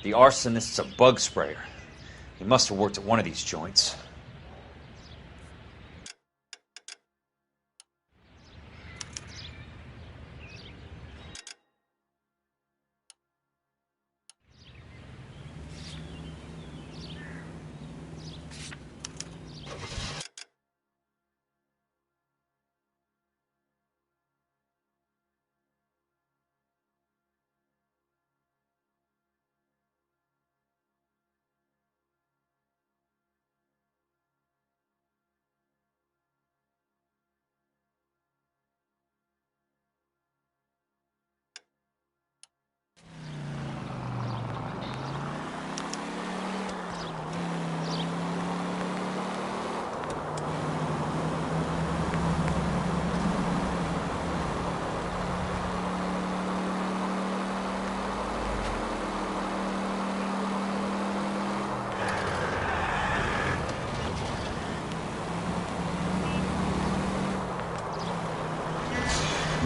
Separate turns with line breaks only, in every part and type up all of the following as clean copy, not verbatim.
The arsonist's a bug sprayer. He must have worked at one of these joints.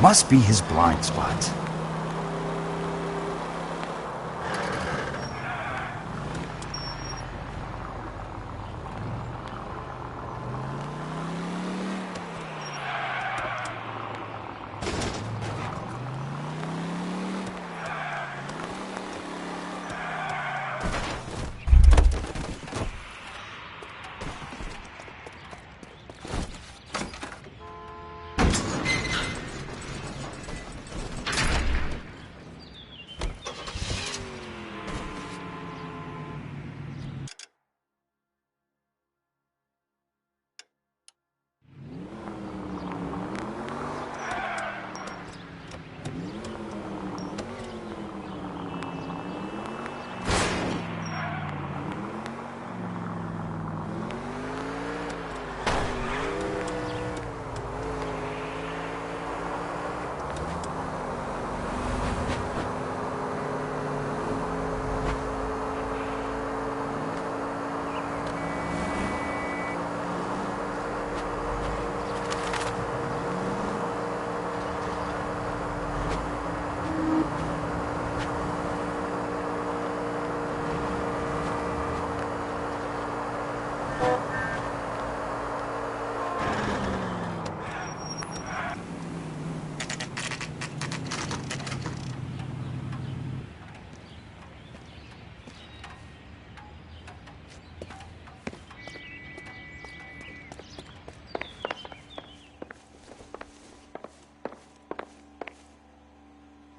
Must be his blind spot.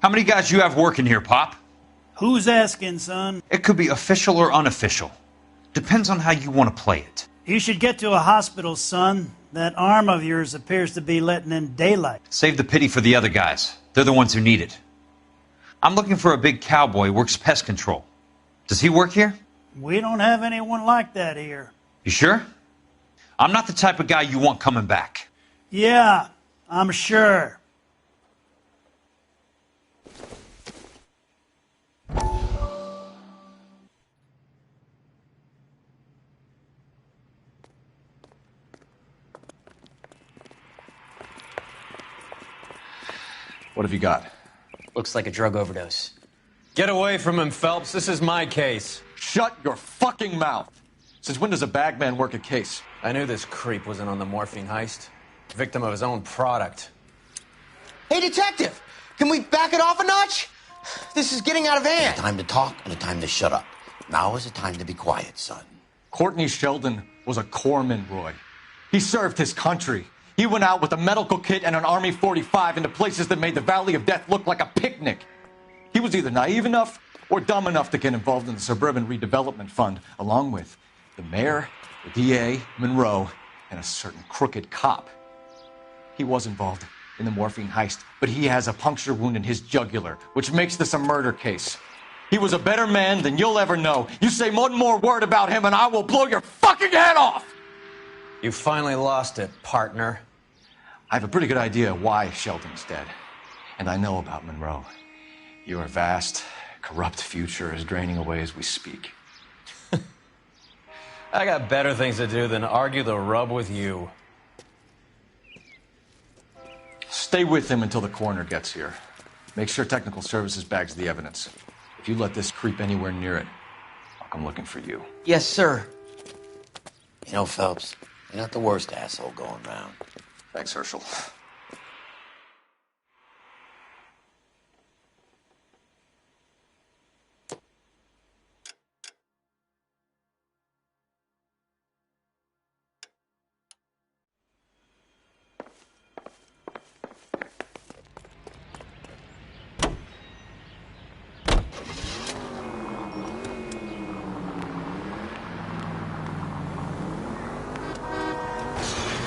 How many guys you have working here, Pop?
Who's asking, son?
It could be official or unofficial. Depends on how you want to play it.
You should get to a hospital, son. That arm of yours appears to be letting in daylight.
Save the pity for the other guys. They're the ones who need it. I'm looking for a big cowboy who works pest control. Does he work here?
We don't have anyone like that here.
You sure? I'm not the type of guy you want coming back.
Yeah, I'm sure.
What have you got?
Looks like a drug overdose.
Get away from him, Phelps. This is my case.
Shut your fucking mouth! Since when does a bagman work a case?
I knew this creep was in on the morphine heist. Victim of his own product.
Hey, detective! Can we back it off a notch? This is getting out of hand.
A time to talk and a time to shut up. Now is the time to be quiet, son.
Courtney Sheldon was a corpsman, Roy. He served his country. He went out with a medical kit and an Army 45 into places that made the Valley of Death look like a picnic. He was either naive enough or dumb enough to get involved in the Suburban Redevelopment Fund, along with the mayor, the DA, Monroe, and a certain crooked cop. He was involved in the morphine heist, but he has a puncture wound in his jugular, which makes this a murder case. He was a better man than you'll ever know. You say one more word about him and I will blow your fucking head off!
You finally lost it, partner.
I have a pretty good idea why Sheldon's dead. And I know about Monroe. Your vast, corrupt future is draining away as we speak.
I got better things to do than argue the rub with you.
Stay with him until the coroner gets here. Make sure technical services bags the evidence. If you let this creep anywhere near it, I'll come looking for you.
Yes, sir.
You know, Phelps, you're not the worst asshole going round.
Thanks, Herschel.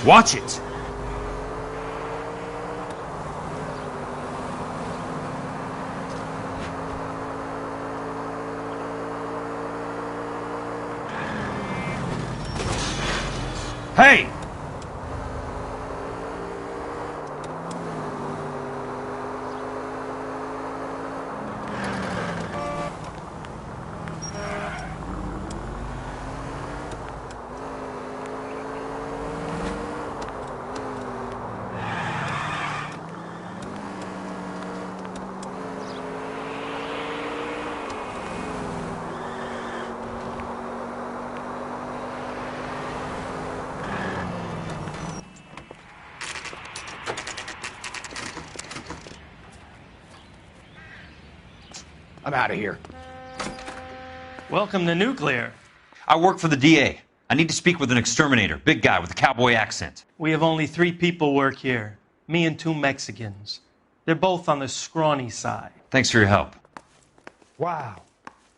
Watch it! Hey!
I'm out of here.
Welcome to Nuclear.
I work for the DA. I need to speak with an exterminator, big guy with a cowboy accent.
We have only 3 people work here. Me and 2 Mexicans. They're both on the scrawny side.
Thanks for your help.
Wow,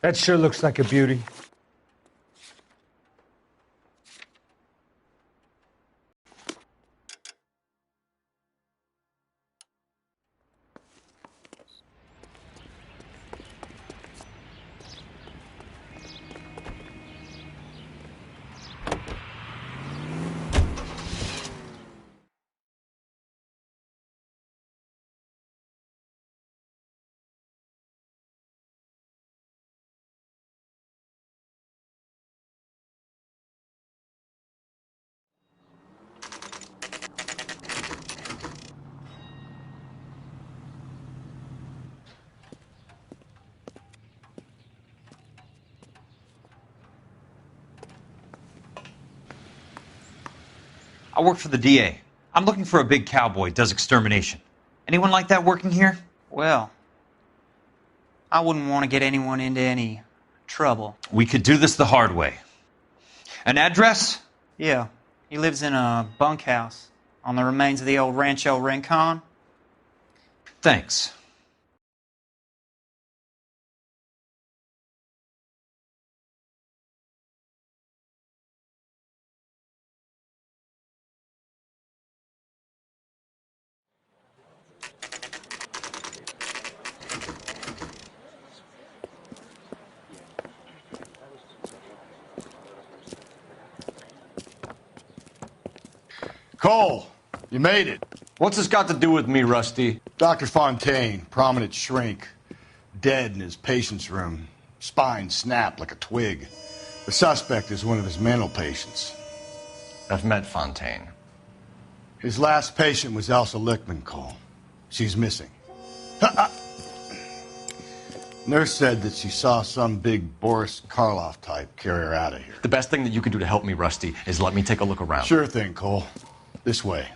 that sure looks like a beauty.
I work for the DA. I'm looking for a big cowboy, does extermination. Anyone like that working here?
Well, I wouldn't want to get anyone into any trouble.
We could do this the hard way. An address?
Yeah, he lives in a bunkhouse on the remains of the old Rancho Rincon.
Thanks.
Cole, you made it.
What's this got to do with me, Rusty?
Dr. Fontaine, prominent shrink, dead in his patient's room. Spine snapped like a twig. The suspect is one of his mental patients.
I've met Fontaine.
His last patient was Elsa Lichtman, Cole. She's missing. Nurse said that she saw some big Boris Karloff type carry her out of here.
The best thing that you can do to help me, Rusty, is let me take a look around.
Sure thing, Cole. This way.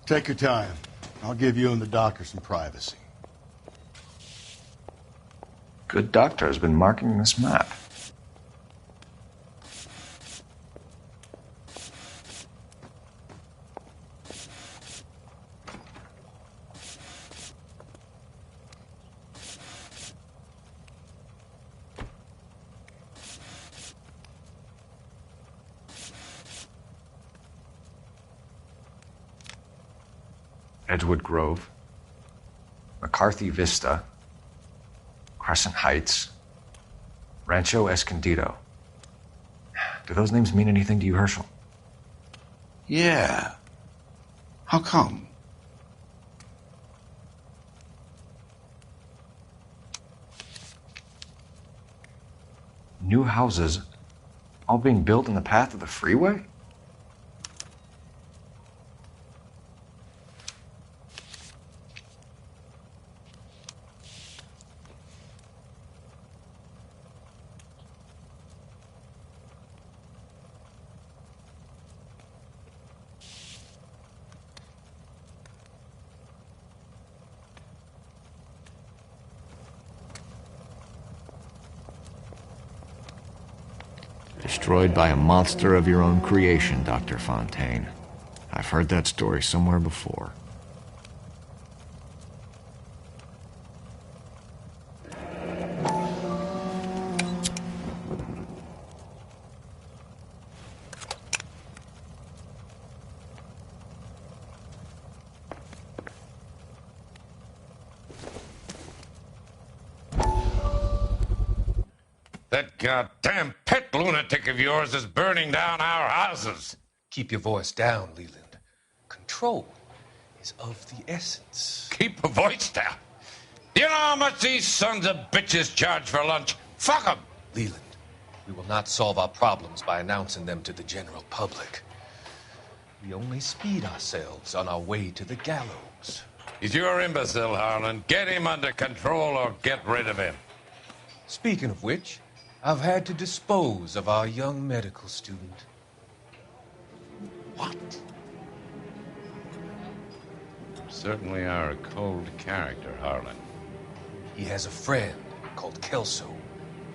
Take your time. I'll give you and the doctor some privacy.
Good doctor has been marking this map. Edgewood Grove, McCarthy Vista, Crescent Heights, Rancho Escondido. Do those names mean anything to you, Herschel?
Yeah. How come?
New houses all being built in the path of the freeway?
Destroyed by a monster of your own creation, Dr. Fontaine. I've heard that story somewhere before.
That goddamn pet lunatic of yours is burning down our houses.
Keep your voice down, Leland. Control is of the essence.
Keep your voice down? Do you know how much these sons of bitches charge for lunch? Fuck 'em!
Leland, we will not solve our problems by announcing them to the general public. We only speed ourselves on our way to the gallows.
He's your imbecile, Harlan. Get him under control or get rid of him.
Speaking of which, I've had to dispose of our young medical student.
What? Certainly are a cold character, Harlan.
He has a friend called Kelso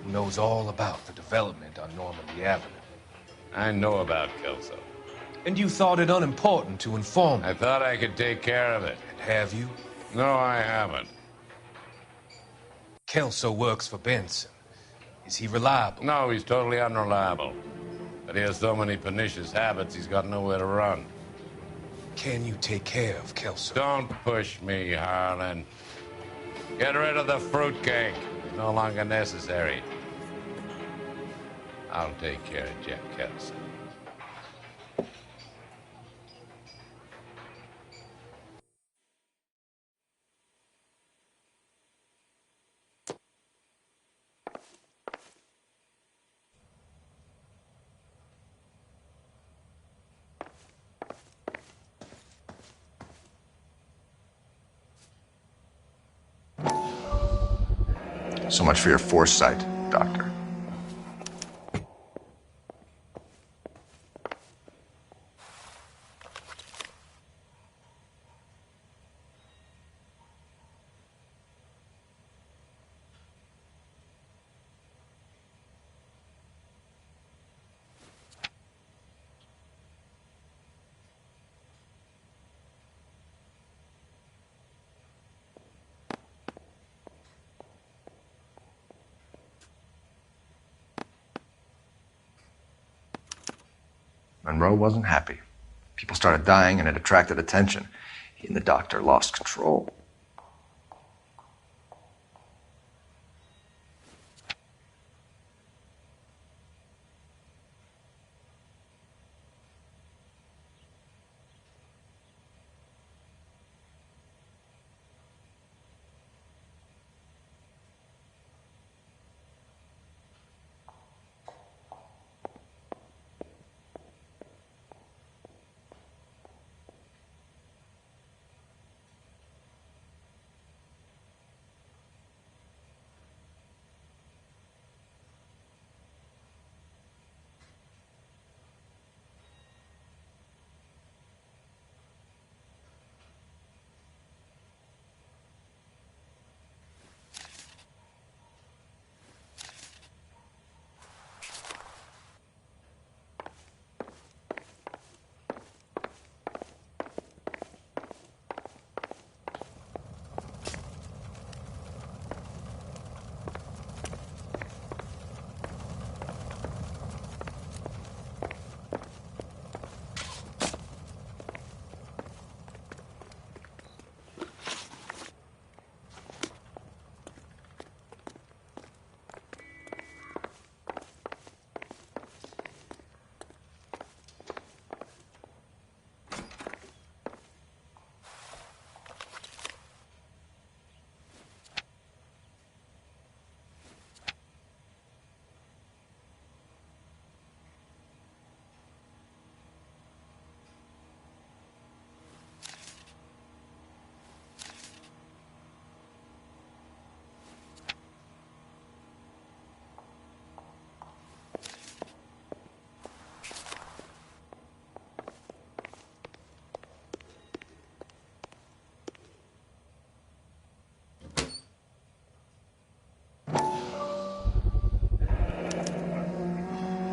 who knows all about the development on Normandy Avenue.
I know about Kelso.
And you thought it unimportant to inform me.
I thought I could take care of it.
And have you?
No, I haven't.
Kelso works for Benson. Is he reliable?
No, he's totally unreliable. But he has so many pernicious habits, he's got nowhere to run.
Can you take care of Kelso?
Don't push me, Harlan. Get rid of the fruitcake. It's no longer necessary. I'll take care of Jeff Kelso.
So much for your foresight, Doctor. Monroe wasn't happy. People started dying and it attracted attention. He and the doctor lost control.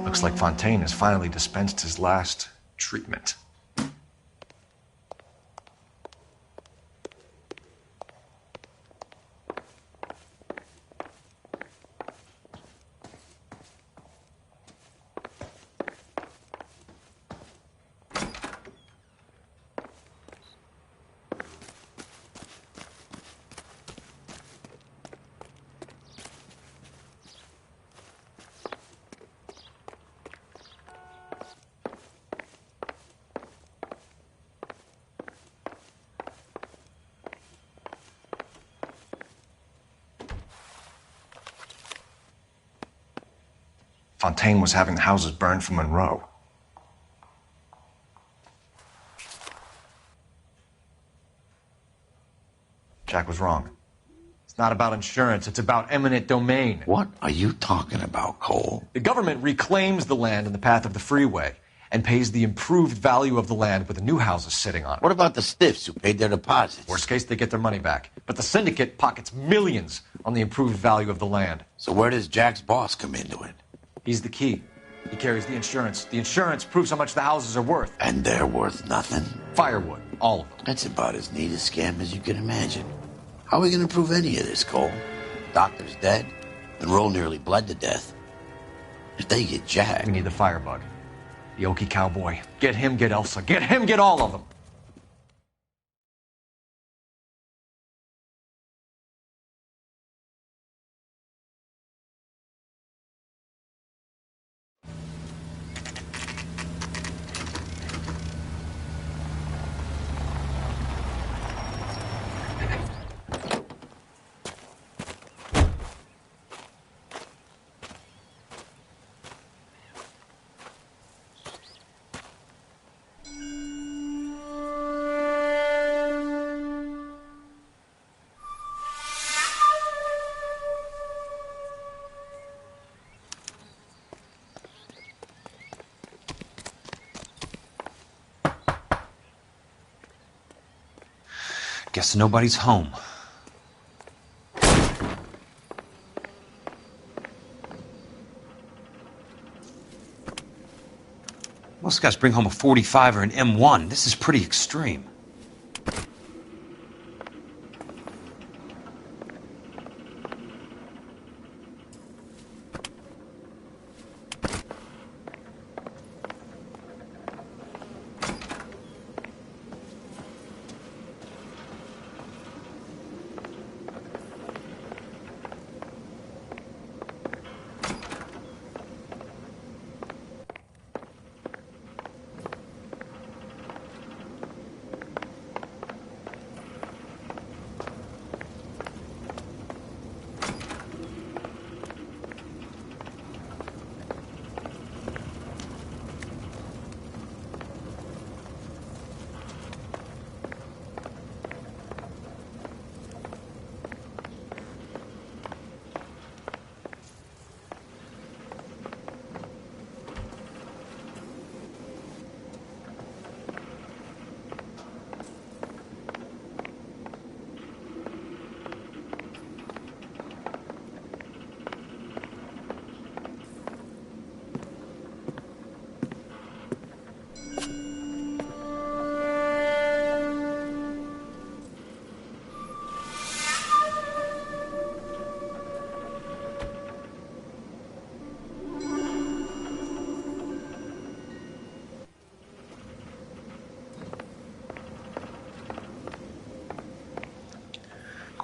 Looks like Fontaine has finally dispensed his last treatment. Fontaine was having the houses burned for Monroe. Jack was wrong. It's not about insurance, it's about eminent domain.
What are you talking about, Cole?
The government reclaims the land in the path of the freeway and pays the improved value of the land with the new houses sitting on it.
What about the stiffs who paid their deposits?
Worst case, they get their money back. But the syndicate pockets millions on the improved value of the land.
So where does Jack's boss come into it?
He's the key. He carries the insurance. The insurance proves how much the houses are worth.
And they're worth nothing?
Firewood, all of them.
That's about as neat a scam as you can imagine. How are we going to prove any of this, Cole? Doctor's dead. Monroe nearly bled to death. If they get Jack...
We need the firebug. The Okie cowboy. Get him, get Elsa. Get him, get all of them.
Guess nobody's home. Most guys bring home a 45 or an M1. This is pretty extreme.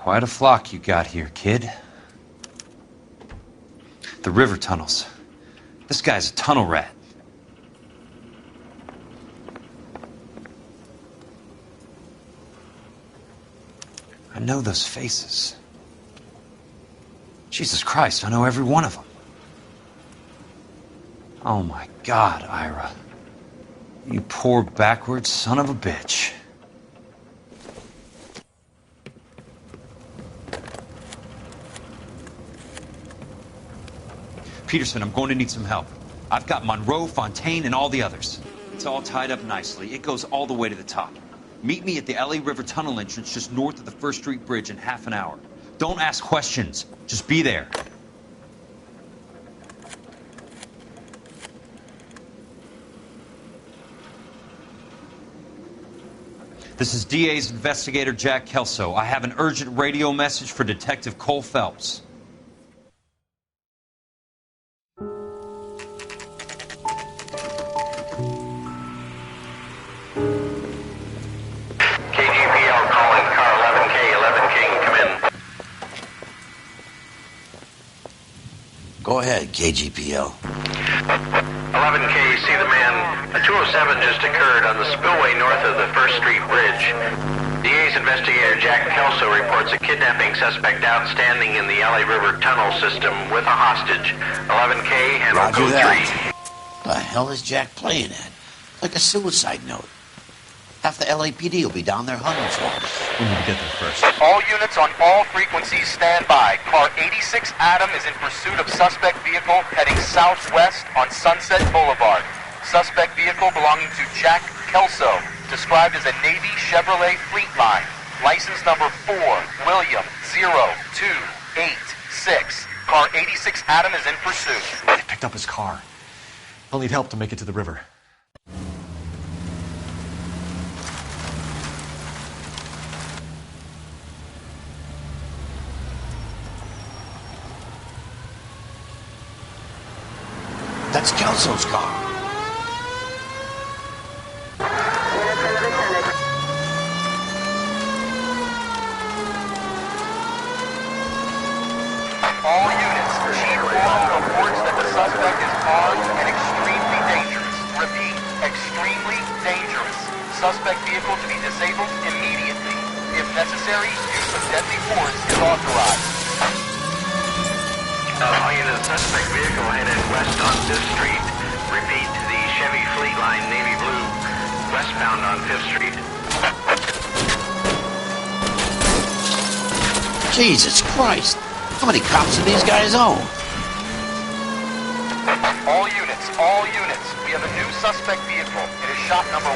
Quite a flock you got here, kid. The river tunnels. This guy's a tunnel rat. I know those faces. Jesus Christ, I know every one of them. Oh my God, Ira. You poor backwards son of a bitch. Peterson, I'm going to need some help. I've got Monroe, Fontaine, and all the others. It's all tied up nicely. It goes all the way to the top. Meet me at the LA River Tunnel entrance just north of the First Street Bridge in half an hour. Don't ask questions. Just be there. This is DA's investigator Jack Kelso. I have an urgent radio message for Detective Cole Phelps.
KGPL calling car 11K, 11 King, come in.
Go ahead, KGPL.
11K, see the man. A 207 just occurred on the spillway north of the 1st Street Bridge. DA's investigator Jack Kelso reports a kidnapping suspect outstanding in the LA River tunnel system with a hostage. 11K, handle
Roger
code
that.
3.
The hell is Jack playing at? Like a suicide note. Half the LAPD will be down there hunting for him.
We need to get there first.
All units on all frequencies stand by. Car 86 Adam is in pursuit of suspect vehicle heading southwest on Sunset Boulevard. Suspect vehicle belonging to Jack Kelso, described as a Navy Chevrolet Fleetline. License number 4, William 0286. Car 86 Adam is in pursuit.
They picked up his car. He'll need help to make it to the river.
That's Kelso's car.
All units, Chief Oral reports that the suspect is armed and extremely dangerous. Repeat, extremely dangerous. Suspect vehicle to be disabled immediately. If necessary, use of deadly force is authorized.
All units, suspect vehicle headed west on 5th Street. Repeat, the Chevy Fleetline Navy Blue, westbound on 5th Street.
Jesus Christ. How many cops do these guys own?
All units, we have a new suspect vehicle. It is shop number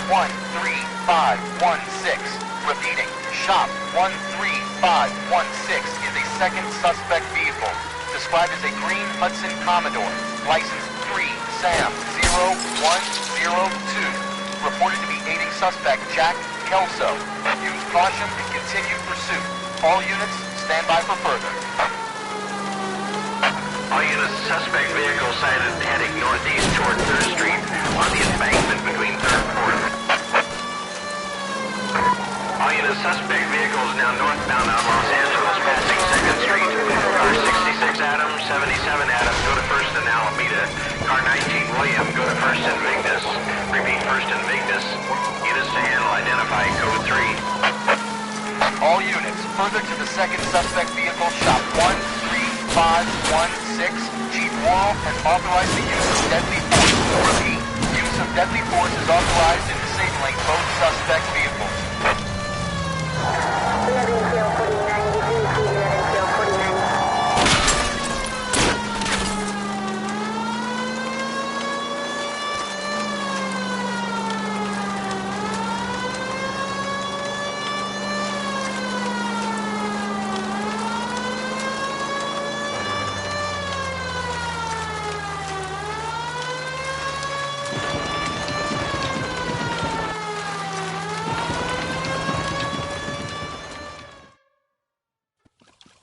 13516. Repeating, shop 13516 is a second suspect vehicle, described as a green Hudson Commodore, license 3 Sam 0102, reported to be aiding suspect Jack Kelso. Use caution and continue pursuit. All units, stand by for further.
All units, suspect vehicle sighted heading northeast toward 3rd Street on the embankment between 3rd and 4th. All units, suspect vehicle is now northbound out of Los Angeles, passing 2nd Street. Car 66 Adam, 77 Adam, go to 1st and Alameda. Car 19 William, go to 1st and Vignes. Repeat, 1st and Vignes. Units to handle, identify, code 3.
All units, further to the second suspect vehicle, shop 13516. Chief Worrell has authorized the use of deadly force. Repeat, use of deadly force is authorized in disabling both suspect vehicles.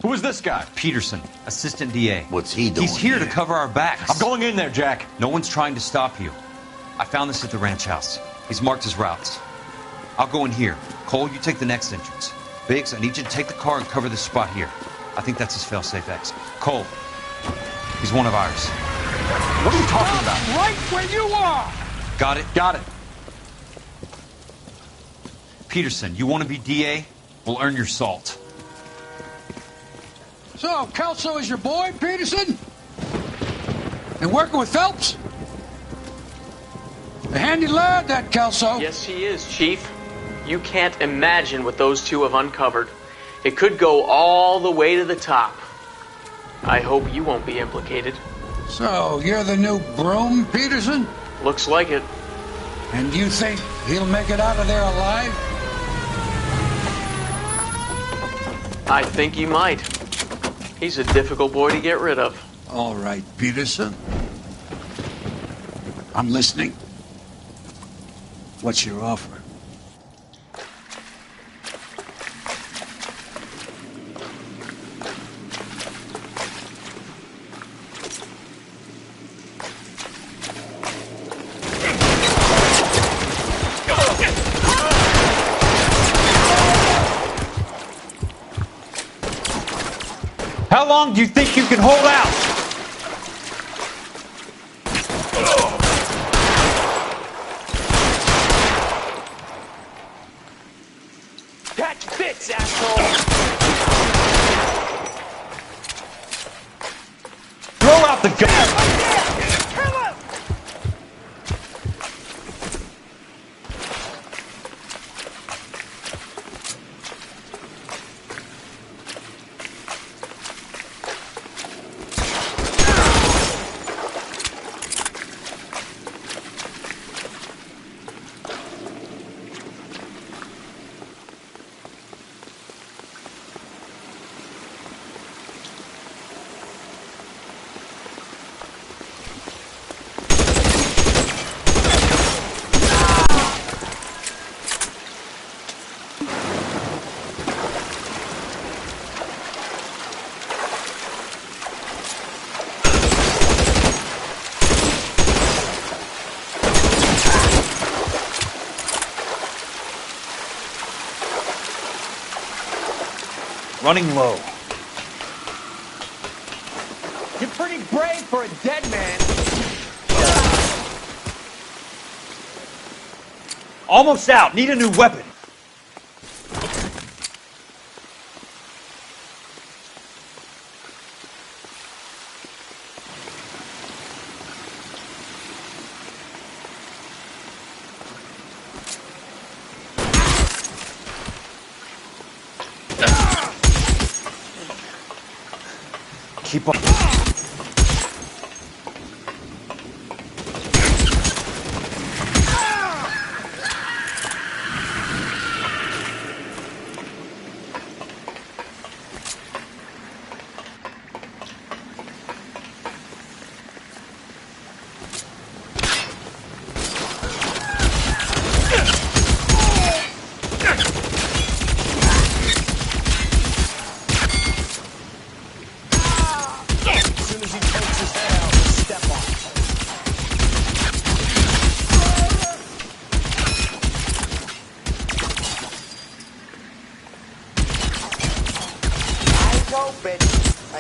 Who is this guy?
Peterson, assistant DA.
What's he doing?
He's here to cover our backs.
I'm going in there, Jack.
No one's trying to stop you. I found this at the ranch house. He's marked his routes. I'll go in here. Cole, you take the next entrance. Biggs, I need you to take the car and cover this spot here. I think that's his fail-safe exit. Cole, he's one of ours.
What are you talking about?
Right where you are!
Got it?
Got it.
Peterson, you want to be DA? We'll earn your salt.
So, Kelso is your boy, Peterson? And working with Phelps? A handy lad, that Kelso.
Yes, he is, Chief. You can't imagine what those two have uncovered. It could go all the way to the top. I hope you won't be implicated.
So, you're the new broom, Peterson?
Looks like it.
And you think he'll make it out of there alive?
I think he might. He's a difficult boy to get rid of.
All right, Peterson. I'm listening. What's your offer?
How long do you think you can hold out?
Catch this, asshole!
Throw out the gun! Running low.
You're pretty brave for a dead man.
Almost out. Need a new weapon. Keep up.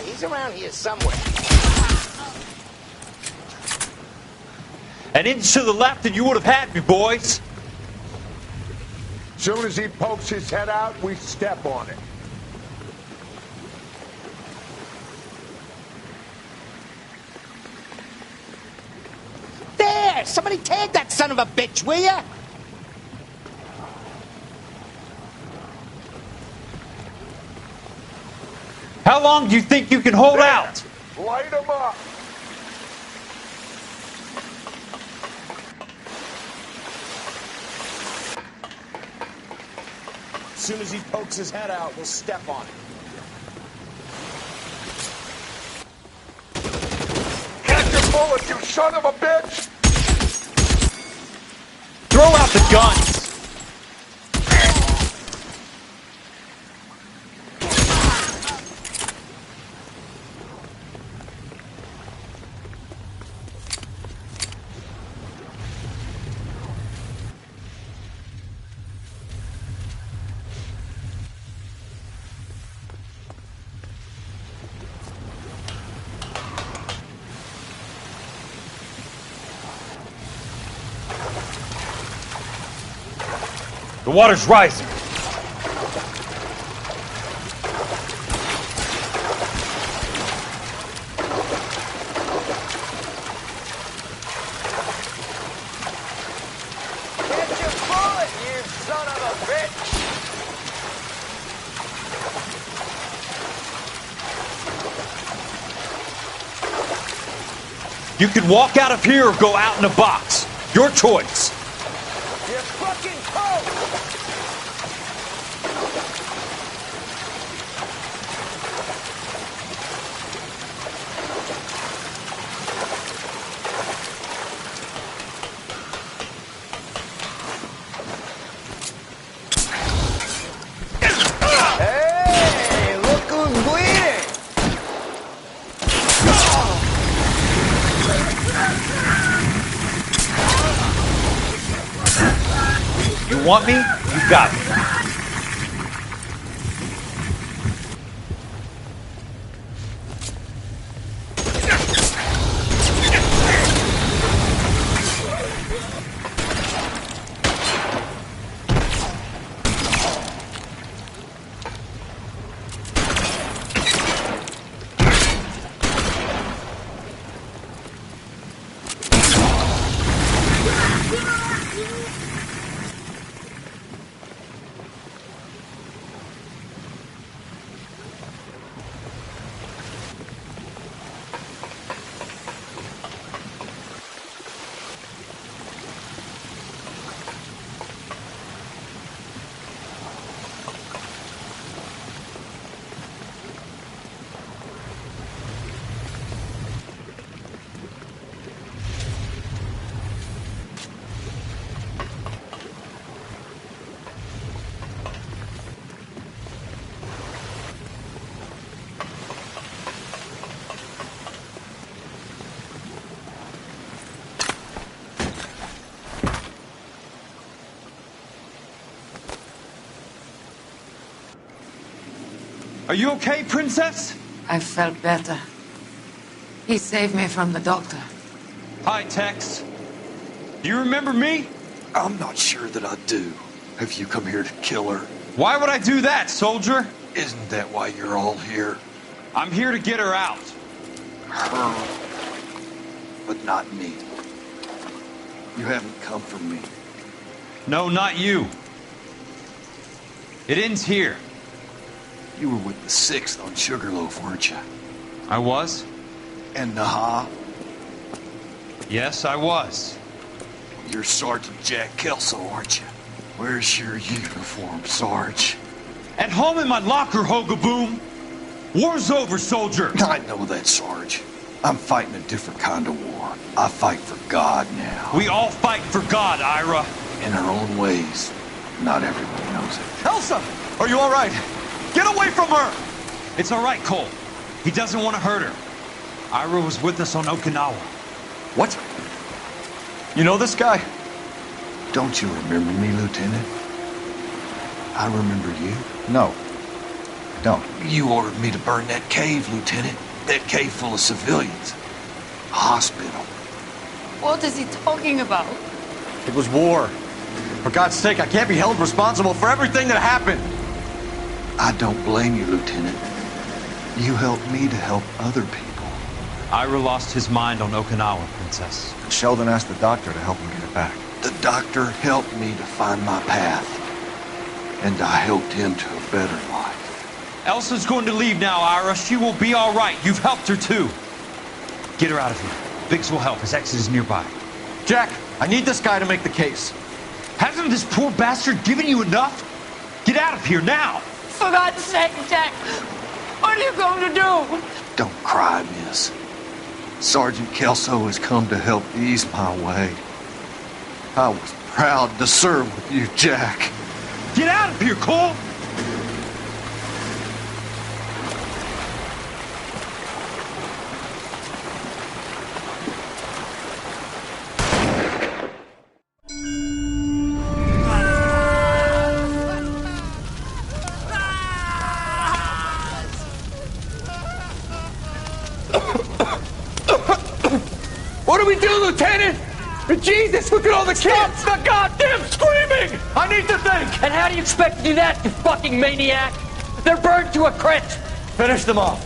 He's around here somewhere.
An inch to the left and you would have had me, boys.
Soon as he pokes his head out, we step on it.
There! Somebody tag that son of a bitch, will ya?
How long do you think you can hold out?
Light him up.
As soon as he pokes his head out, we'll step on it.
Catch your bullet, you son of a bitch!
Throw out the guns. The water's rising.
Catch your bullet, you son of a bitch!
You can walk out of here or go out in a box. Your choice.
You're fucking cold! Hey, look who's bleeding!
You want me? You got me. Are you okay, Princess?
I felt better. He saved me from the doctor.
Hi, Tex. Do you remember me?
I'm not sure that I do. Have you come here to kill her?
Why would I do that, soldier?
Isn't that why you're all here?
I'm here to get her out.
Her. But not me. You haven't come for me.
No, not you. It ends here.
You were with the 6th on Sugarloaf, weren't you?
I was?
And Naha?
Yes, I was.
You're Sergeant Jack Kelso, aren't you? Where's your uniform, Sarge?
At home in my locker, Hogaboom. War's over, soldier.
I know that, Sarge. I'm fighting a different kind of war. I fight for God now.
We all fight for God, Ira.
In our own ways. Not everybody knows it.
Elsa! Are you all right? Get away from her!
It's all right, Cole. He doesn't want to hurt her. Ira was with us on Okinawa.
What? You know this guy?
Don't you remember me, Lieutenant? I remember you.
No, I don't.
You ordered me to burn that cave, Lieutenant. That cave full of civilians. Hospital.
What is he talking about?
It was war. For God's sake, I can't be held responsible for everything that happened.
I don't blame you, Lieutenant. You helped me to help other people.
Ira lost his mind on Okinawa, Princess.
Sheldon asked the doctor to help him get it back.
The doctor helped me to find my path. And I helped him to a better life.
Elsa's going to leave now, Ira. She will be all right. You've helped her, too. Get her out of here. Biggs will help. His exit is nearby.
Jack, I need this guy to make the case.
Hasn't this poor bastard given you enough? Get out of here now!
For God's sake, Jack! What are you going to do?
Don't cry, miss. Sergeant Kelso has come to help ease my way. I was proud to serve with you, Jack.
Get out of here, Cole!
What do we do, Lieutenant? Jesus, look at all the kids!
Stop the goddamn screaming!
I need to think!
And how do you expect to do that, you fucking maniac? They're burned to a crisp!
Finish them off.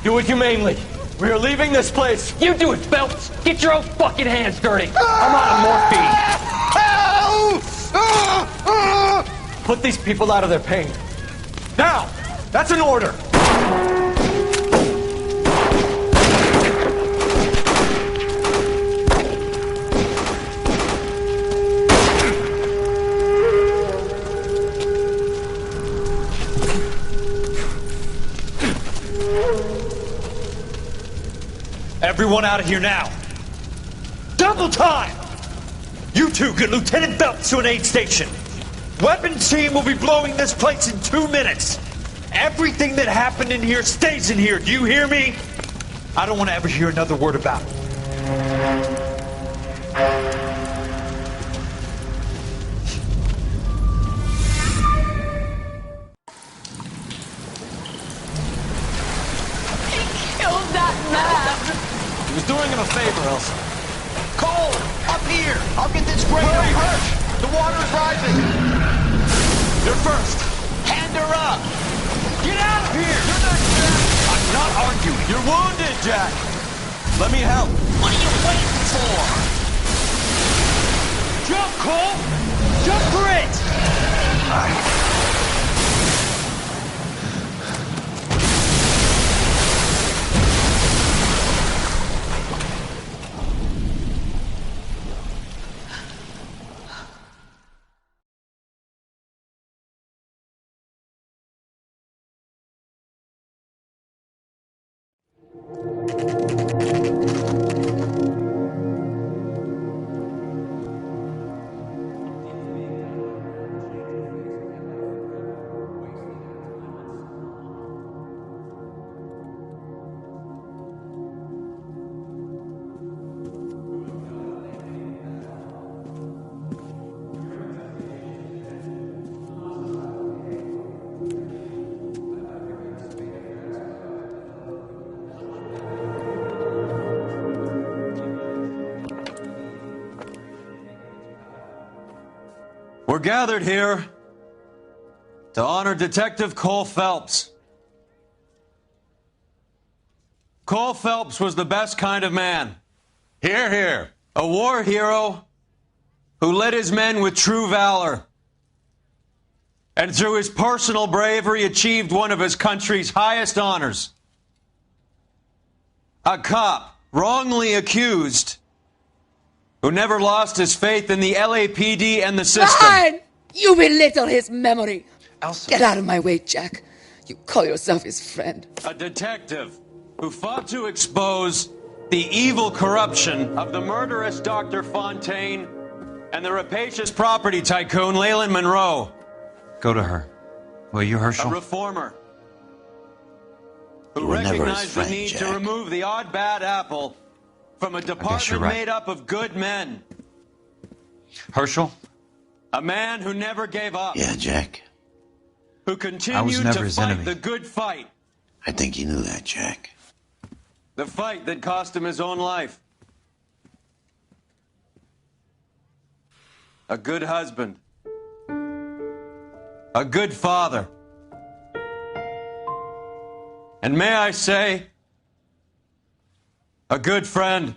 Do it humanely. We are leaving this place.
You do it, Phelps! Get your own fucking hands dirty! I'm out of morphine!
Put these people out of their pain. Now! That's an order!
Everyone out of here now. Double time! You two get Lieutenant Phelps to an aid station. Weapons team will be blowing this place in 2 minutes. Everything that happened in here stays in here. Do you hear me? I don't want to ever hear another word about it.
Killed that man!
He was doing him a favor, Elsa.
Cole, up here! I'll get this grader!
Hurry! The water's rising! You're first!
Hand her up!
Get out of here!
You're not Jack!
I'm not arguing.
You're wounded, Jack! Let me help.
What are you waiting for?
side.
We're gathered here to honor Detective Cole Phelps. Cole Phelps was the best kind of man.
Hear, hear.
A war hero who led his men with true valor. And through his personal bravery achieved one of his country's highest honors. A cop wrongly accused who never lost his faith in the LAPD and the system.
Fine! You belittle his memory.
Elsa.
Get out of my way, Jack. You call yourself his friend.
A detective who fought to expose the evil corruption of the murderous Dr. Fontaine and the rapacious property tycoon Leyland Monroe.
Go to her. Will you, Herschel?
A reformer who
You were never his
recognized
friend,
the need
Jack.
to remove the odd bad apple from a department
right.
made up of good men.
Herschel?
A man who never gave up.
Yeah, Jack.
Who continued
never
to
his
fight
enemy.
the good fight.
I think you knew that, Jack.
The fight that cost him his own life. A good husband. A good father. And may I say, a good friend.